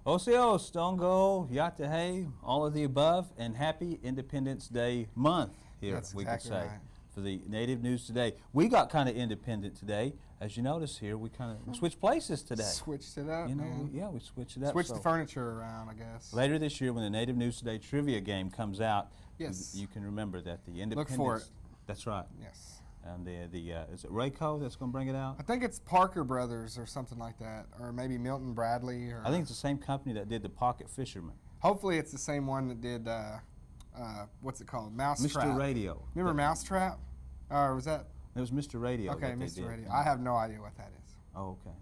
Oseo, Stone Gold, Yatahe, all of the above, and happy Independence Day month here, That's we exactly could say, right. for the Native News Today. We got kind of independent today. As you notice here, we kind of switched places today. Switched it up, You know, man. yeah, we switched it up. Switched so the furniture around, I guess. later this year, when the Native News Today trivia game comes out, Yes. you can remember that the Independence. Look for it. That's right. Yes. And is it Rayco that's going to bring it out? I think it's Parker Brothers or something like that, or maybe Milton Bradley. Or I think it's the same company that did the Pocket Fisherman. hopefully it's the same one that did what's it called? Mousetrap. Mr. Radio. Remember Mousetrap? Or was that? It was Mr. Radio. Okay, that they Mr. did. Radio. I have no idea what that is. Oh, okay.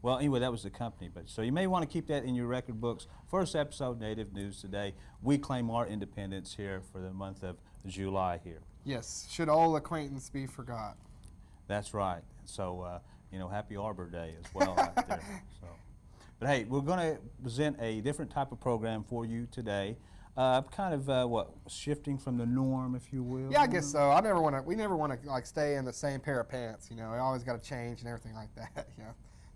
Well, anyway, that was the company. But so you may want to keep that in your record books. First episode, Native News Today. We claim our independence here for the month of July here. Yes. Should old acquaintance be forgot? That's right. So, happy Arbor Day as well out there. So, but hey, we're going to present a different type of program for you today. Kind of shifting from the norm, if you will. Yeah, I guess so. We never want to like stay in the same pair of pants. We always got to change and everything like that.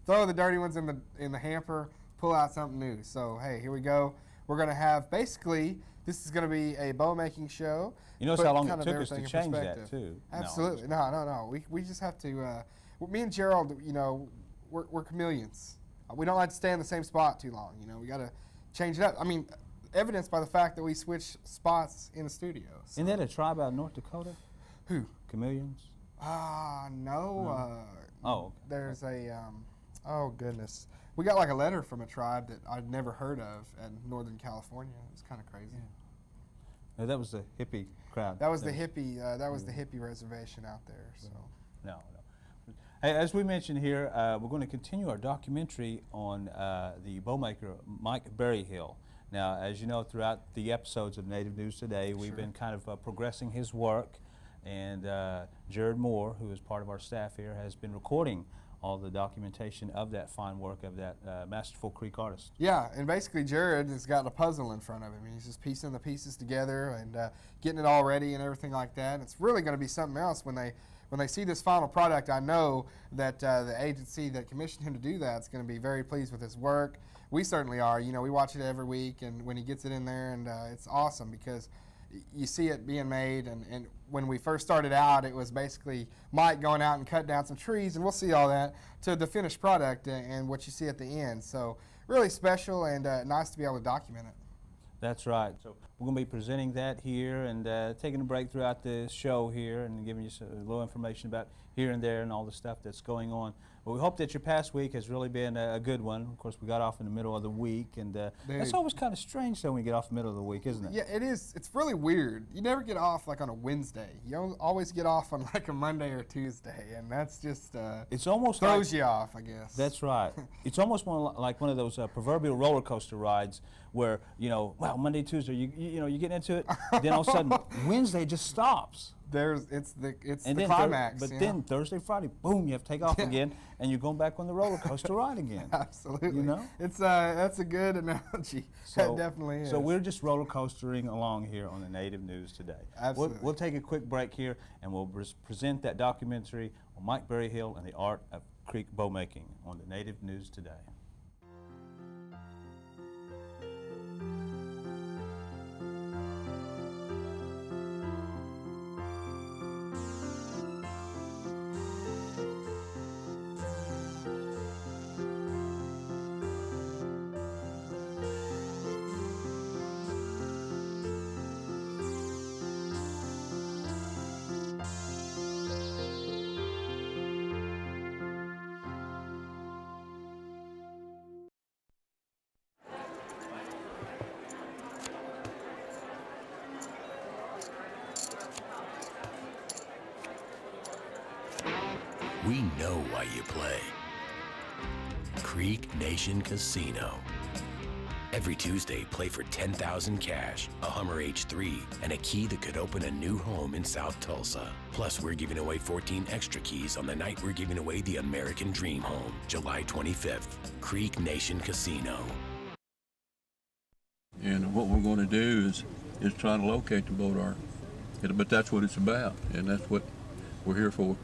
Throw the dirty ones in the hamper, pull out something new. So hey, here we go. We're gonna have basically this is gonna be a bow making show. You notice how long it took us to change that too. Absolutely. No. We just have to. Me and Gerald, we're chameleons. We don't like to stay in the same spot too long. We got to change it up. I mean, evidenced by the fact that we switch spots in the studio. So. Isn't that a tribe out of North Dakota? Who? Chameleons? No. Okay. There's a, oh goodness. We got like a letter from a tribe that I'd never heard of in Northern California. It was kind of crazy. Yeah. No, that was the hippie crowd. That was the hippie. That was the hippie reservation out there. So. No. Hey, as we mentioned here, we're going to continue our documentary on the bowmaker Mike Berryhill. Now, as you know, throughout the episodes of Native News Today, we've been kind of progressing his work, and Jared Moore, who is part of our staff here, has been recording all the documentation of that fine work of that masterful Creek artist. Yeah, and basically Jared has got a puzzle in front of him. He's just piecing the pieces together and getting it all ready and everything like that. And it's really going to be something else when they see this final product. I know that the agency that commissioned him to do that is going to be very pleased with his work. We certainly are. We watch it every week, and when he gets it in there, and it's awesome because you see it being made. And when we first started out, it was basically Mike going out and cutting down some trees, and we'll see all that, to the finished product and what you see at the end. So really special and nice to be able to document it. That's right. So we're going to be presenting that here and taking a break throughout the show here and giving you a little information about here and there and all the stuff that's going on. Well, we hope that your past week has really been a good one. Of course, we got off in the middle of the week, and that's always kind of strange, though, when you get off in the middle of the week, isn't it? Yeah, it is. It's really weird. You never get off like on a Wednesday. You always get off on like a Monday or Tuesday, and that's just it's almost throws you off, I guess. That's right. It's almost more like one of those proverbial roller coaster rides where Monday, Tuesday, you get into it, then all of a sudden Wednesday just stops. It's the then climax. But then Thursday, Friday, boom, you have to take off again, and you're going back on the roller coaster ride again. Absolutely. It's that's a good analogy. That definitely is. So we're just roller coastering along here on the Native News Today. Absolutely. We'll take a quick break here, and we'll present that documentary on Mike Berryhill and the art of Creek bowmaking on the Native News Today. We know why you play. Creek Nation Casino. Every Tuesday, play for $10,000 cash, a Hummer H3, and a key that could open a new home in South Tulsa. Plus, we're giving away 14 extra keys on the night we're giving away the American Dream Home, July 25th. Creek Nation Casino. And what we're going to do is try to locate the boat ark. But that's what it's about, and that's what we're here for.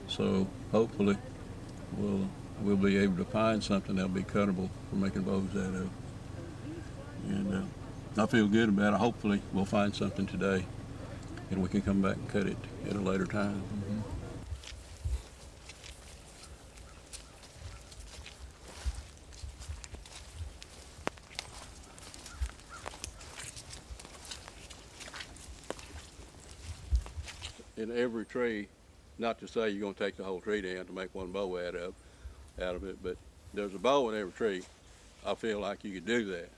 So hopefully we'll we'll be able to find something that'll be cuttable for making bows out of. And I feel good about it. Hopefully we'll find something today and we can come back and cut it at a later time. In every tree, not to say you're going to take the whole tree down to make one bow out of it, but there's a bow in every tree. I feel like you could do that.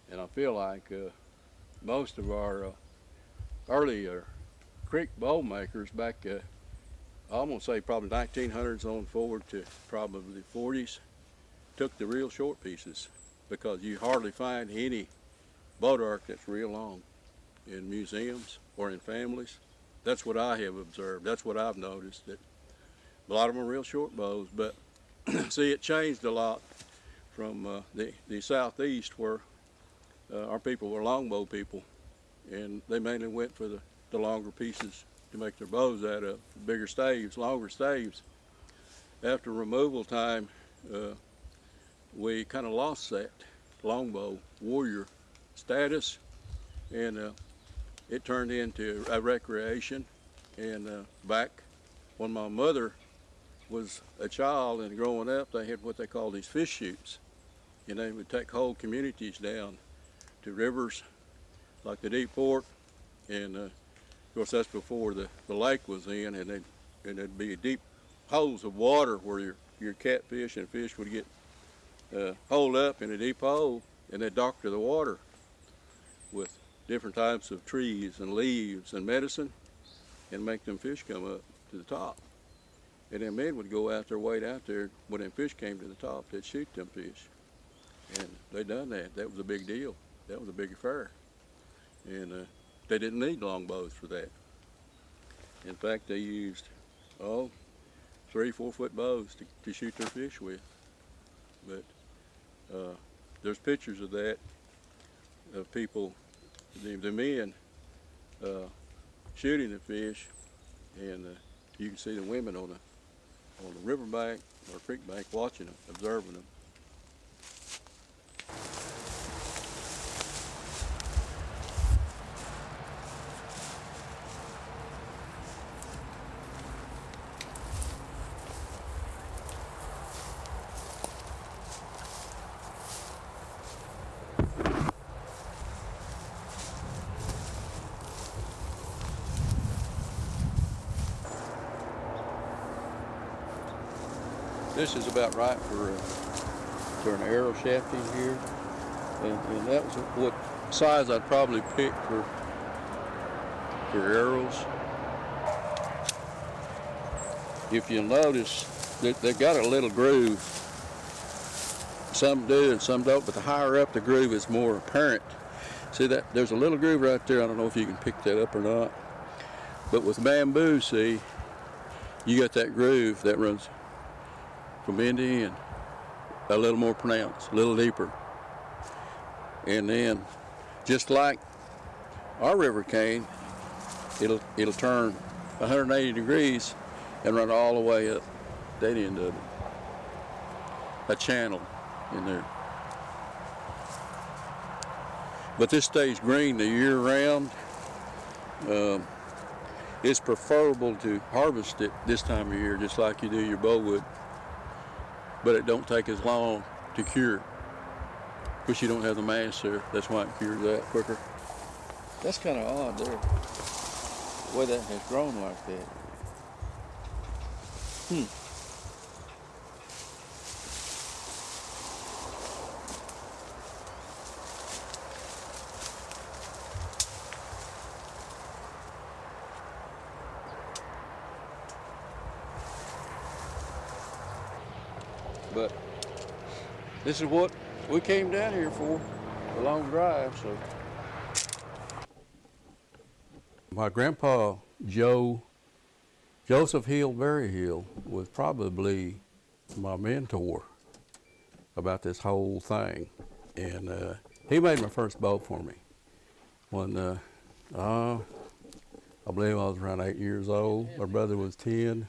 And I feel like most of our earlier creek bow makers back, I'm going to say probably 1900s on forward to probably the 40s, took the real short pieces, because you hardly find any boat arc that's real long in museums or in families. That's what I have observed. That's what I've noticed, that a lot of them are real short bows. But see, it changed a lot from the southeast, where our people were longbow people, and they mainly went for the longer pieces to make their bows out of, bigger staves, longer staves. After removal time, we kind of lost that longbow warrior status, and it turned into a recreation. And back when my mother was a child and growing up, they had what they called these fish shoots, and they would take whole communities down to rivers like the Deep Fork, and of course that's before the lake was in, and there'd be deep holes of water where your catfish and fish would get holed up in a deep hole, and they'd doctor the water with different types of trees and leaves and medicine and make them fish come up to the top. And then men would go out there, wade out there. When them fish came to the top, they'd shoot them fish. And they done that. That was a big deal. That was a big affair. And they didn't need longbows for that. In fact, they used 3-4 foot bows to shoot their fish with. But there's pictures of that, of people, the men shooting the fish, and you can see the women on the riverbank or creek bank watching them, observing them. This is about right for an arrow shaft in here, and that was what size I'd probably pick for arrows. If you'll notice, they've got a little groove. Some do and some don't, but the higher up the groove is more apparent. See that there's a little groove right there. I don't know if you can pick that up or not, but with bamboo, see, you got that groove that runs from end to end, a little more pronounced, a little deeper. And then, just like our river cane, it'll turn 180 degrees and run all the way up that end of it. A channel in there. But this stays green the year round. It's preferable to harvest it this time of year, just like you do your bowwood. But it don't take as long to cure, because you don't have the mass there. That's why it cures that quicker. That's kind of odd there, the way that has grown like that. But this is what we came down here for, a long drive, so. My grandpa, Joseph Hill Berryhill, was probably my mentor about this whole thing. And he made my first bow for me when, I believe I was around 8 years old. My brother was 10.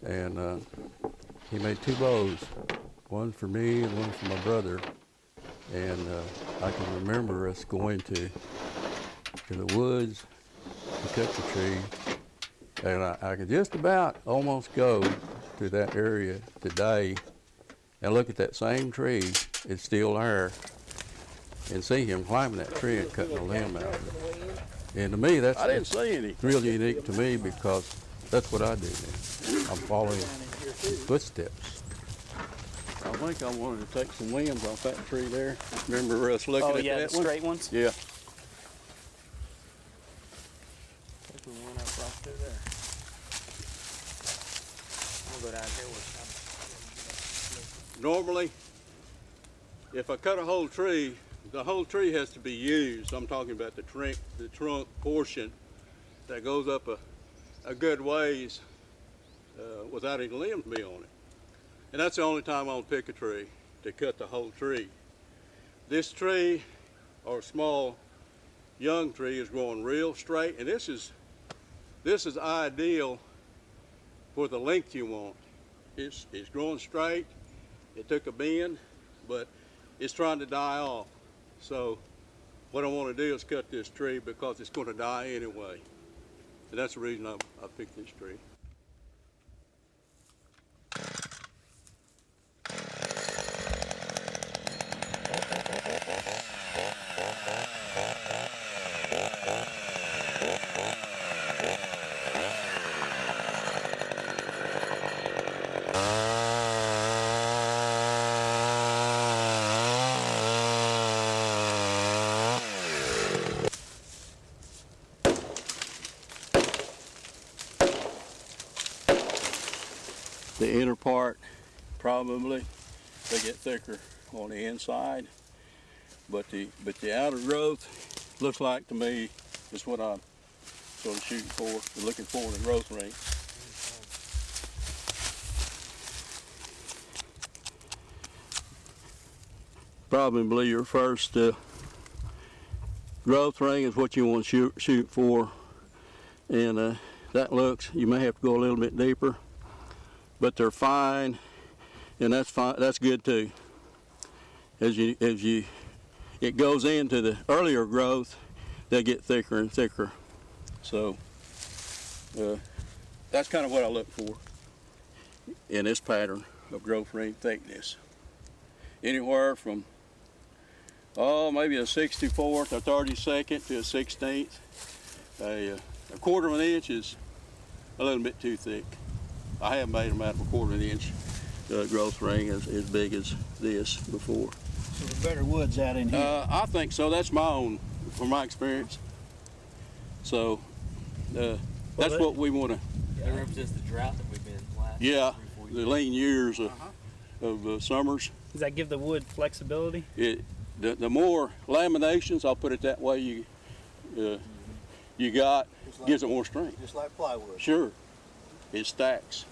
And he made 2 bows, one for me and one for my brother. And I can remember us going to the woods to cut the tree, and I could just about almost go to that area today and look at that same tree, it's still there, and see him climbing that tree and cutting a limb out of it. And to me, that's I didn't see any. really unique to me because that's what I do now. I'm following his footsteps. I think I wanted to take some limbs off that tree there. Remember us looking Oh at yeah, that the one? straight ones. Yeah. Take the one up right through there. We'll go down here with Normally, if I cut a whole tree, the whole tree has to be used. I'm talking about the trunk portion that goes up a good ways without any limbs be on it. And that's the only time I'll pick a tree, to cut the whole tree. This tree, or small young tree, is growing real straight, and this is ideal for the length you want. It's growing straight. It took a bend, but it's trying to die off. So what I want to do is cut this tree because it's going to die anyway. And that's the reason I picked this tree. The inner part, probably, they get thicker on the inside. But the outer growth looks like to me is what I'm sort of shooting for, looking for in the growth ring. Probably your first growth ring is what you want to shoot for, and that looks, you may have to go a little bit deeper, but they're fine, and that's fine. That's good too. As it goes into the earlier growth, they get thicker and thicker. So that's kind of what I look for in this pattern of growth ring thickness. Anywhere from maybe a 64th or 32nd to a 16th. A quarter of an inch is a little bit too thick. I have made them out of a quarter of an inch growth ring as big as this before. So the better wood's out in here. I think so. That's my own, from my experience. So that's what we want to. That represents the drought that we've been last. Yeah, 3-4 the years. lean years of summers. Does that give the wood flexibility? The more laminations, I'll put it that way, you got, gives it more strength. Just like plywood. Sure, it stacks.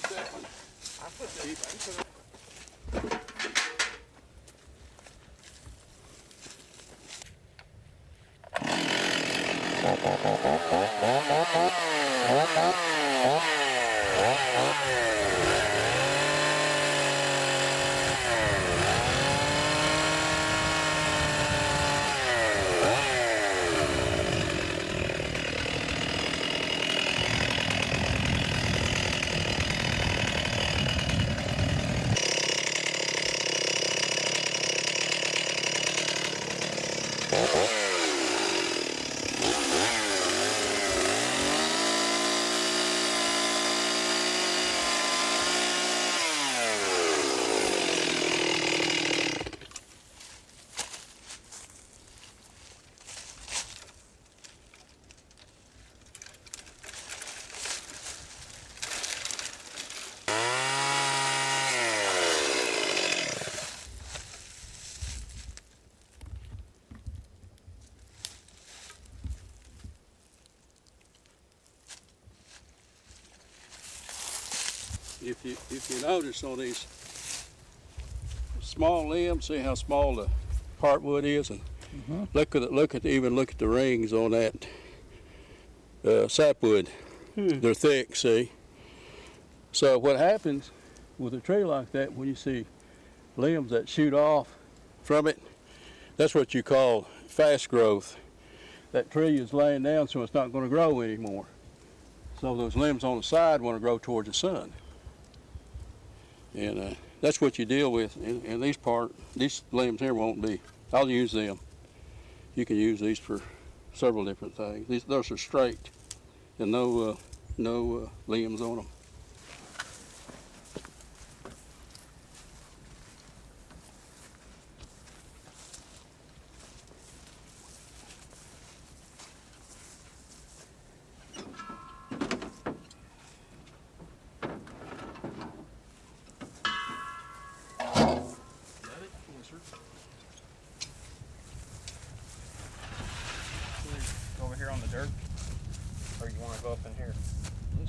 that one. If you notice on these small limbs, see how small the heartwood is, and look at the rings on that sapwood. They're thick, see. So what happens with a tree like that, when you see limbs that shoot off from it, that's what you call fast growth. That tree is laying down, so it's not going to grow anymore. So those limbs on the side want to grow towards the sun. And that's what you deal with. And these limbs here won't be. I'll use them. You can use these for several different things. Those are straight and no limbs on them. Over here on the dirt? Or you want to go up in here?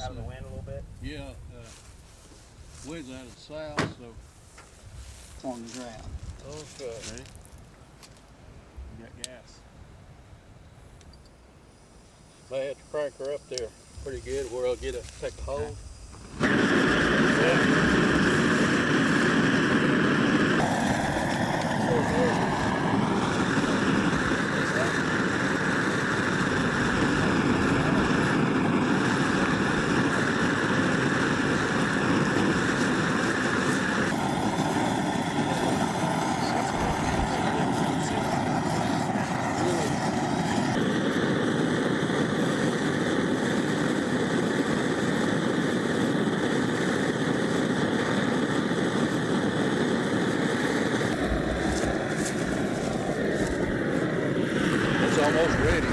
Out of the wind a little bit? Yeah, wind's out of the south, so. On the ground. Okay. Ready? You got gas. May have to crank her up there pretty good where I'll take a hold. It's almost ready.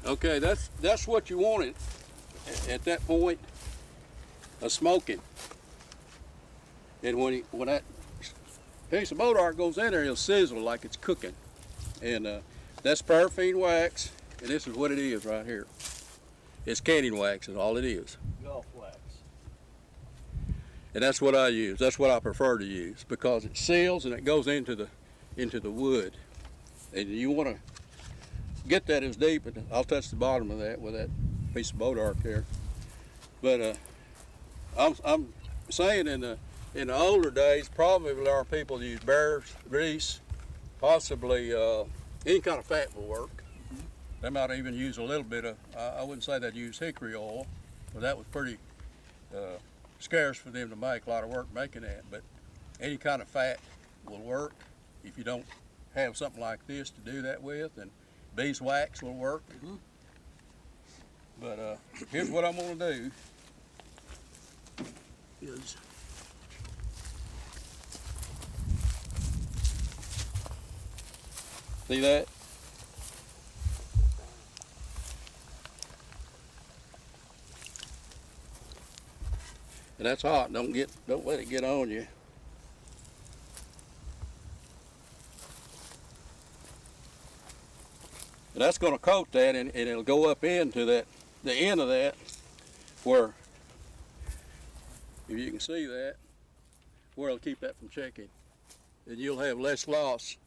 Okay, that's what you wanted at that point of smoking. And when that piece of boat art goes in there, it'll sizzle like it's cooking. And that's paraffin wax, and this is what it is right here. It's canning wax is all it is. Golf wax. And that's what I use. That's what I prefer to use because it seals and it goes into the wood. And you want to get that as deep, and I'll touch the bottom of that with that piece of boat arc there. But I'm saying in the older days, probably there are people that use bear's grease, possibly any kind of fat will work. They might even use a little bit of, I wouldn't say they'd use hickory oil, but that was pretty scarce for them to make, a lot of work making that. But any kind of fat will work if you don't have something like this to do that with, and beeswax will work. But here's what I'm going to do is see that? And that's hot. Don't let it get on you. And that's going to coat that, and it'll go up into that, the end of that, where, if you can see that, where it'll keep that from checking. And you'll have less loss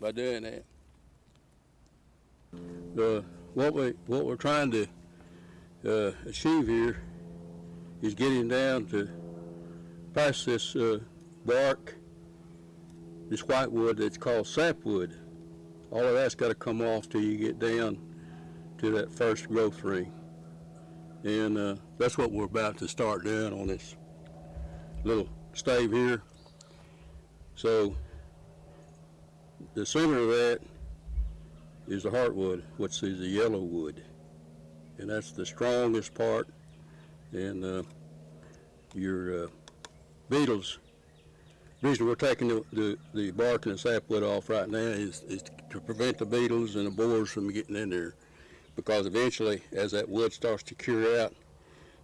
by doing that. What we're trying to achieve here is getting down to past this bark, this whitewood that's called sapwood. All of that's got to come off till you get down to that first growth ring. And that's what we're about to start doing on this little stave here. So the center of that is the heartwood, which is the yellow wood. And that's the strongest part. And your beetles, the reason we're taking the bark and the sapwood off right now is to prevent the beetles and the borers from getting in there. Because eventually, as that wood starts to cure out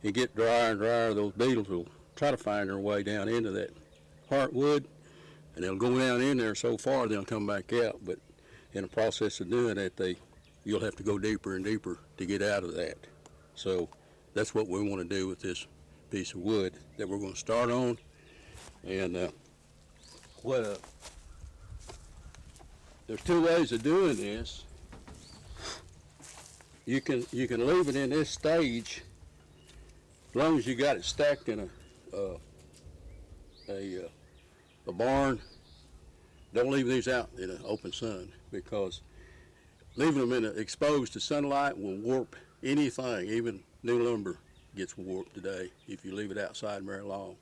and get drier and drier, those beetles will try to find their way down into that heartwood, and they'll go down in there so far they'll come back out. But in the process of doing that, you'll have to go deeper and deeper to get out of that. So that's what we want to do with this piece of wood that we're going to start on. And there's two ways of doing this. You can leave it in this stage as long as you got it stacked in a barn. Don't leave these out in the open sun, because leaving them in exposed to sunlight will warp anything. Even new lumber gets warped today if you leave it outside very long.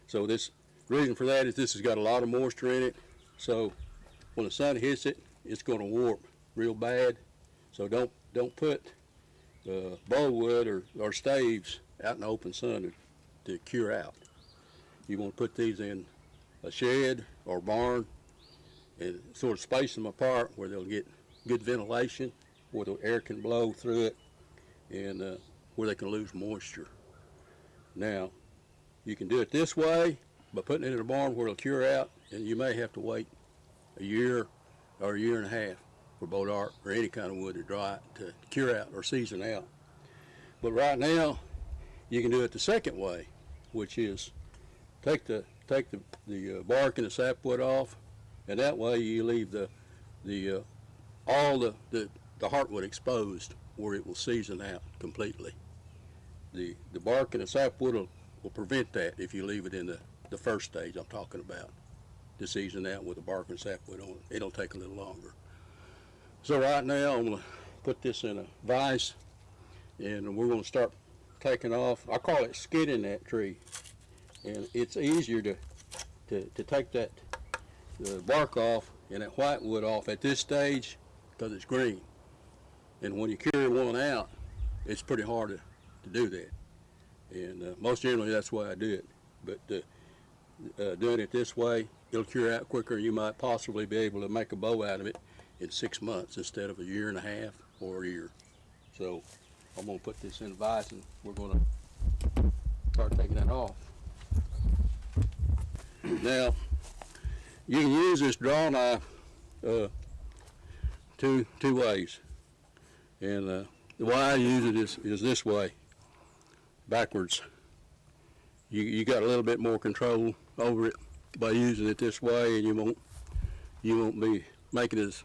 So this reason for that is this has got a lot of moisture in it. So when the sun hits it, it's going to warp real bad. So don't put bowwood or staves out in the open sun to cure out. You want to put these in a shed or barn and sort of space them apart where they'll get good ventilation, where the air can blow through it, and where they can lose moisture. Now, you can do it this way by putting it in a barn where it'll cure out, and you may have to wait a year or a year and a half for bodark or any kind of wood to cure out or season out. But right now, you can do it the second way, which is take the bark and the sapwood off, and that way you leave all the heartwood exposed where it will season out completely. The bark and the sapwood will prevent that if you leave it in the first stage I'm talking about, to season out with the bark and sapwood on it. It'll take a little longer. So right now I'm going to put this in a vise, and we're going to start taking off. I call it skinning that tree, and it's easier to take that the bark off and that whitewood off at this stage because it's green. And when you cure one out, it's pretty hard to do that. And most generally that's why I do it. But doing it this way, it'll cure out quicker. You might possibly be able to make a bow out of it in 6 months instead of a year and a half or a year. So I'm going to put this in a vise, and we're going to start taking that off. Now, you can use this draw knife two ways. And the way I use it is this way, backwards. You got a little bit more control over it by using it this way, and you won't be making it as.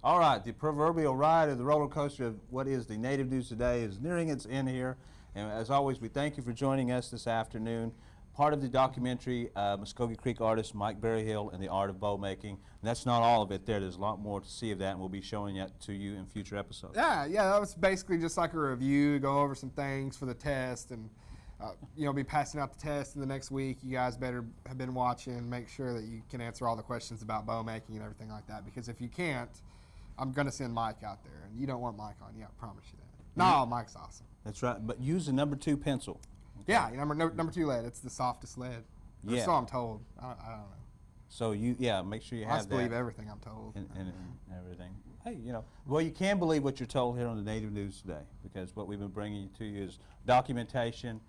All right, the proverbial ride of the roller coaster of what is the Native News Today is nearing its end here. And as always, we thank you for joining us this afternoon. Part of the documentary, Muskogee Creek artist Mike Berryhill and the Art of Bow Making. And that's not all of it there. There's a lot more to see of that, and we'll be showing that to you in future episodes. Yeah, that was basically just like a review, go over some things for the test, and be passing out the test in the next week. You guys better have been watching, make sure that you can answer all the questions about bow making and everything like that, because if you can't, I'm going to send Mike out there, and you don't want Mike on you, I promise you that. No, Mike's awesome. That's right, but use the number 2 pencil. Okay. Yeah, number 2 lead. It's the softest lead. Yeah. So I'm told. I don't know. So make sure you I have just that. believe everything I'm told. And everything. Hey, well, you can believe what you're told here on the Native News Today, because what we've been bringing to you is documentation,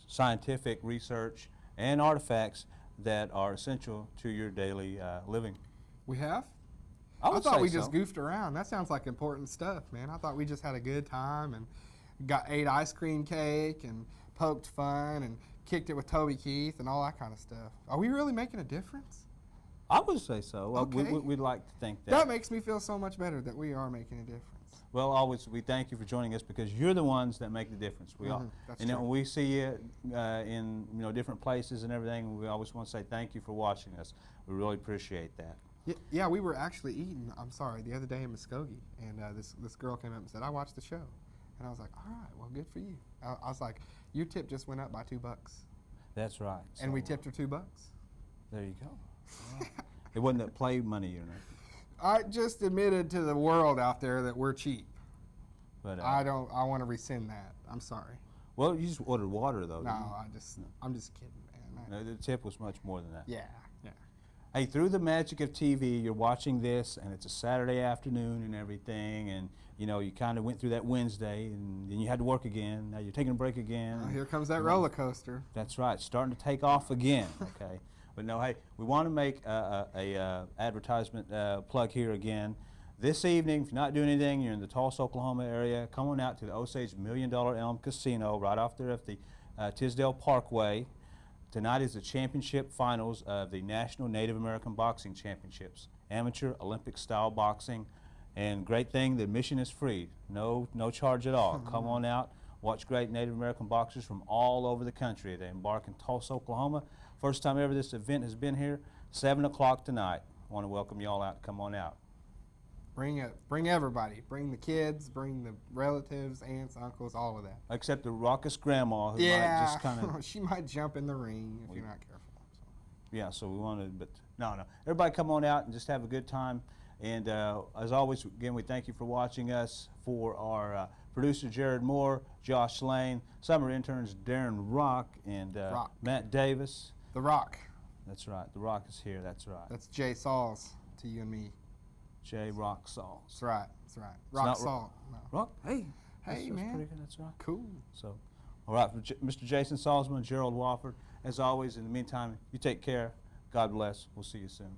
scientific research, and artifacts that are essential to your daily living. We have? I I would thought say we just so. goofed around. That sounds like important stuff, man. I thought we just had a good time and ate ice cream cake and poked fun and kicked it with Toby Keith and all that kind of stuff. Are we really making a difference? I would say so. Okay. We'd like to think that. That makes me feel so much better that we are making a difference. Well, always we thank you for joining us because you're the ones that make the difference. We all, that's and then true. when we see you in different places and everything, we always want to say thank you for watching us. We really appreciate that. Yeah, we were actually eating, the other day in Muskogee, and this girl came up and said, I watched the show. And I was like, all right, well, good for you. I was like, your tip just went up by $2. That's right. And we So, tipped her $2. There you go. Yeah. It wasn't that play money or nothing. I just admitted to the world out there that we're cheap. But I want to rescind that. I'm sorry. well, you just ordered water though. No, didn't I'm just kidding, man. you? No, the tip was much more than that. Yeah. Hey, through the magic of TV, you're watching this, and it's a Saturday afternoon and everything, and you kind of went through that Wednesday, and then you had to work again. Now you're taking a break again. Well, here comes that roller coaster. That's right, starting to take off again. Okay, but no, hey, we want to make a advertisement plug here again. This evening, if you're not doing anything, you're in the Tulsa, Oklahoma area, come on out to the Osage $1 Million Elm Casino right off there at the Tisdale Parkway. Tonight is the championship finals of the National Native American Boxing Championships, amateur Olympic style boxing, and great thing, the admission is free, no charge at all. Come on out, watch great Native American boxers from all over the country. They embark in Tulsa, Oklahoma. First time ever this event has been here, 7 o'clock tonight. I want to welcome you all out. Come on out. Bring everybody. Bring the kids. Bring the relatives, aunts, uncles, all of that. Except the raucous grandma who might just kind of, she might jump in the ring if you're not careful. So. yeah, so we wanted, but no. Everybody come on out and just have a good time. And as always, again, we thank you for watching us. For our producer, Jared Moore, Josh Lane, summer interns, Darren Rock, and Rock. Matt Davis. The Rock. That's right. The Rock is here. That's right. That's Jay Sauls to you and me. J. Rock Sauls. That's right. That's right. not Rock Ro- Salt. No. Rock? Hey. Hey, that's man. pretty good. That's right. Cool. So, all right, for Mr. Jason Salzman, Gerald Wofford, as always, in the meantime, you take care. God bless. We'll see you soon.